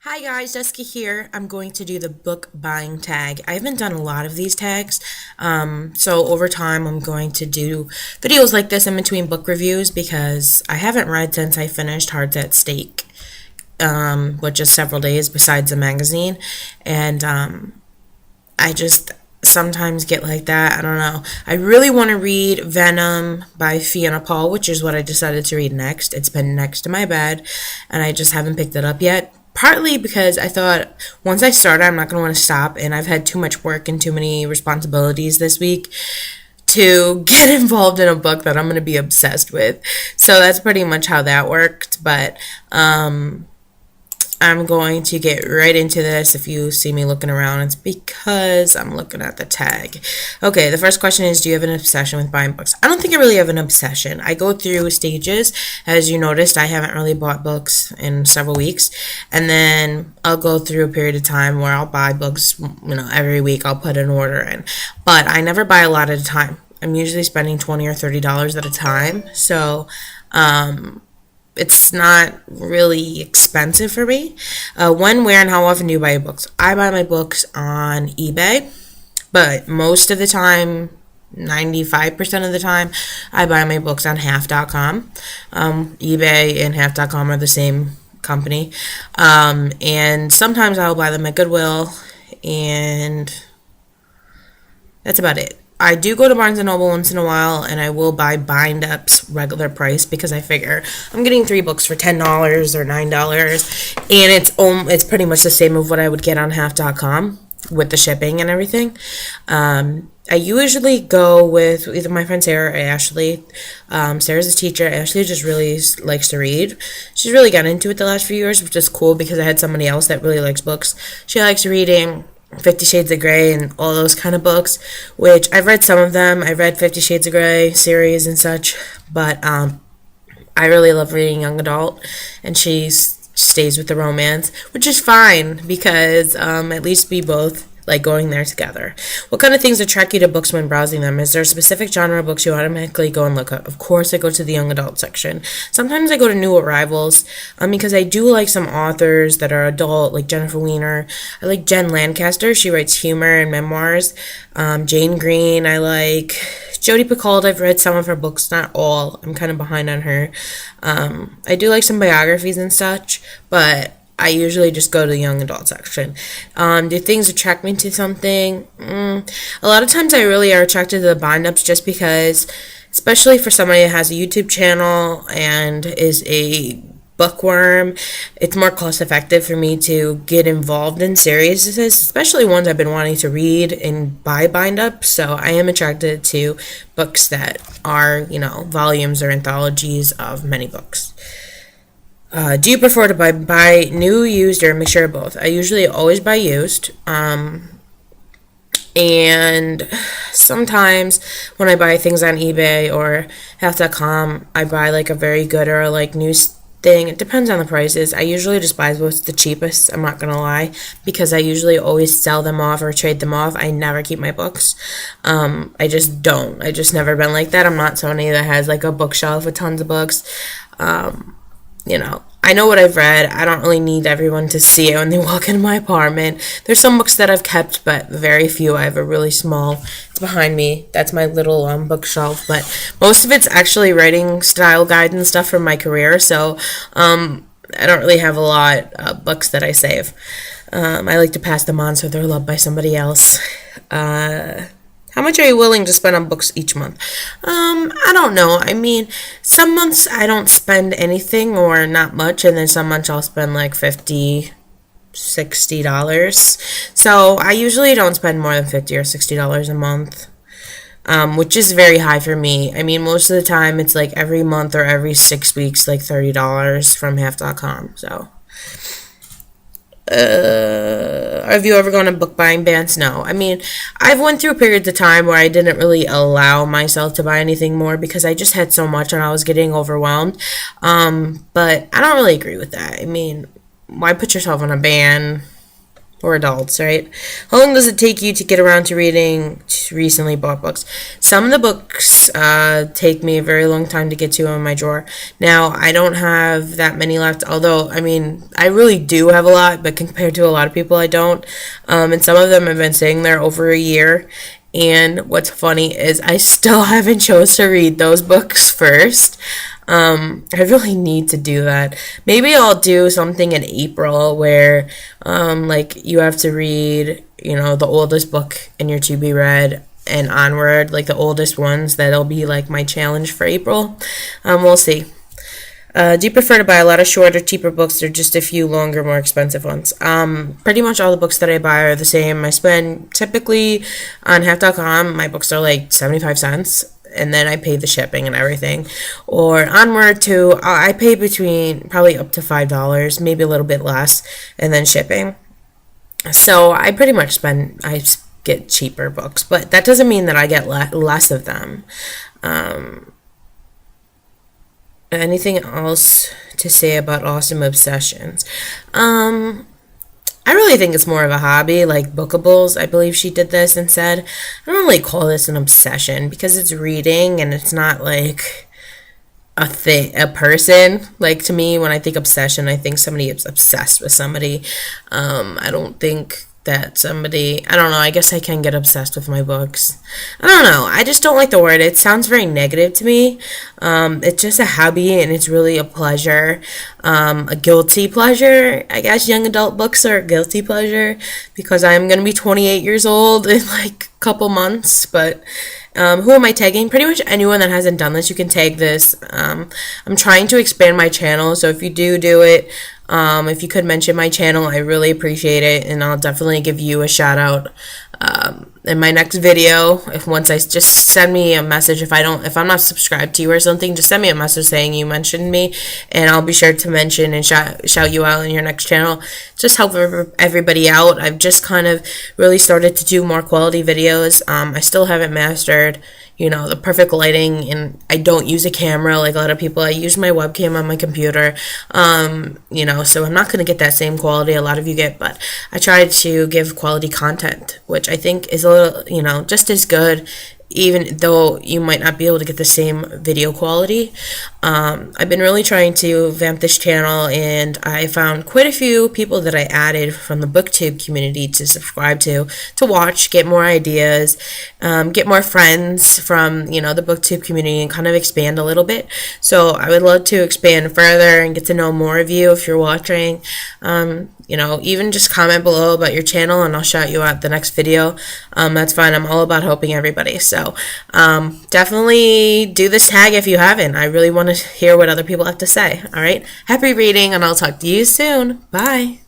Hi guys, Jessica here. I'm going to do the book buying tag. I haven't done a lot of these tags, so over time I'm going to do videos like this in between book reviews because I haven't read since I finished Hearts at Stake, which is several days besides the magazine, and I just sometimes get like that. I don't know. I really want to read Venom by Fiona Paul, which is what I decided to read next. It's been next to my bed, and I just haven't picked it up yet. Partly because I thought once I start, I'm not going to want to stop, and I've had too much work and too many responsibilities this week to get involved in a book that I'm going to be obsessed with. So that's pretty much how that worked. But I'm going to get right into this. If you see me looking around, it's because I'm looking at the tag. Okay, the first question is, do you have an obsession with buying books? I don't think I really have an obsession. I go through stages. As you noticed, I haven't really bought books in several weeks. And then I'll go through a period of time where I'll buy books, every week I'll put an order in. But I never buy a lot at a time. I'm usually spending $20 or $30 at a time. So, it's not really expensive for me. When, where, and how often do you buy your books? I buy my books on eBay, but most of the time, 95% of the time, I buy my books on half.com. eBay and half.com are the same company. And sometimes I'll buy them at Goodwill, and that's about it. I do go to Barnes& and Noble once in a while, and I will buy Bind Up's regular price because I figure I'm getting 3 books for $10 or $9, and it's pretty much the same of what I would get on half.com with the shipping and everything. I usually go with either my friend Sarah or Ashley. Sarah's a teacher. Ashley just really likes to read. She's really gotten into it the last few years, which is cool because I had somebody else that really likes books. She likes reading 50 Shades of Grey and all those kind of books, which I've read some of them. I read 50 Shades of Grey series and such, but I really love reading young adult, and she stays with the romance, which is fine because at least we both like going there together. What kind of things attract you to books when browsing them? Is there a specific genre of books you automatically go and look at? Of course, I go to the young adult section. Sometimes I go to new arrivals because I do like some authors that are adult, like Jennifer Weiner. I like Jen Lancaster. She writes humor and memoirs. Jane Green, I like. Jodi Picoult, I've read some of her books, not all. I'm kind of behind on her. I do like some biographies and such, but I usually just go to the young adult section. Do things attract me to something? A lot of times I really are attracted to the bind-ups just because, especially for somebody that has a YouTube channel and is a bookworm, it's more cost effective for me to get involved in series, especially ones I've been wanting to read and buy bind-up. So I am attracted to books that are, volumes or anthologies of many books. Do you prefer to buy new, used, or a mixture of both? I usually always buy used. And sometimes when I buy things on eBay or half.com, I buy like a very good or like new thing. It depends on the prices. I usually just buy what's the cheapest, I'm not going to lie, because I usually always sell them off or trade them off. I never keep my books. I just don't. I just never been like that. I'm not somebody that has like a bookshelf with tons of books. I know what I've read. I don't really need everyone to see it when they walk into my apartment. There's some books that I've kept, but very few. I have a really small, it's behind me. That's my little bookshelf, but most of it's actually writing style guides and stuff from my career, so I don't really have a lot of books that I save. I like to pass them on so they're loved by somebody else. How much are you willing to spend on books each month? I don't know. I mean, some months I don't spend anything or not much, and then some months I'll spend like $50, $60. So I usually don't spend more than $50 or $60 a month, which is very high for me. I mean, most of the time it's like every month or every 6 weeks, like $30 from half.com. So. Have you ever gone on book buying bans? No. I mean, I've went through periods of time where I didn't really allow myself to buy anything more because I just had so much and I was getting overwhelmed. But I don't really agree with that. I mean, why put yourself on a ban? or adults, right? How long does it take you to get around to reading recently bought books? Some of the books take me a very long time to get to in my drawer. Now, I don't have that many left, although, I mean, I really do have a lot, but compared to a lot of people, I don't. And some of them have been sitting there over a year. And what's funny is I still haven't chose to read those books first. I really need to do that. Maybe I'll do something in April where, like, you have to read, the oldest book in your to be read and onward, like the oldest ones. That'll be like my challenge for April. We'll see. Do you prefer to buy a lot of shorter, cheaper books or just a few longer, more expensive ones? Pretty much all the books that I buy are the same. I spend typically on Half.com, my books are like 75 cents. And then I pay the shipping and everything. Or Onward too, I pay between probably up to $5, maybe a little bit less, and then shipping. So I pretty much I get cheaper books, but that doesn't mean that I get less of them. Anything else to say about Awesome Obsessions? I really think it's more of a hobby, like Bookables. I believe she did this and said, I don't really call this an obsession because it's reading and it's not like a person. Like, to me, when I think obsession, I think somebody is obsessed with somebody. I don't think that I don't know, I guess I can get obsessed with my books. I don't know, I just don't like the word. It sounds very negative to me. It's just a hobby and it's really a pleasure, a guilty pleasure. I guess young adult books are a guilty pleasure because I'm going to be 28 years old in like a couple months, but who am I tagging? Pretty much anyone that hasn't done this, you can tag this. I'm trying to expand my channel, so if you do it, if you could mention my channel, I really appreciate it, and I'll definitely give you a shout out in my next video. Once I just send me a message, if I'm not subscribed to you or something, just send me a message saying you mentioned me, and I'll be sure to mention and shout you out in your next channel. Just help everybody out. I've just kind of really started to do more quality videos. I still haven't mastered the perfect lighting, and I don't use a camera like a lot of people. I use my webcam on my computer, so I'm not going to get that same quality a lot of you get, but I try to give quality content, which I think is a little, just as good, even though you might not be able to get the same video quality. I've been really trying to vamp this channel, and I found quite a few people that I added from the BookTube community to subscribe to watch, get more ideas, get more friends from, the BookTube community and kind of expand a little bit. So I would love to expand further and get to know more of you if you're watching. Even just comment below about your channel and I'll shout you out the next video. That's fine. I'm all about helping everybody. So definitely do this tag if you haven't. I really want to hear what other people have to say. All right. Happy reading, and I'll talk to you soon. Bye.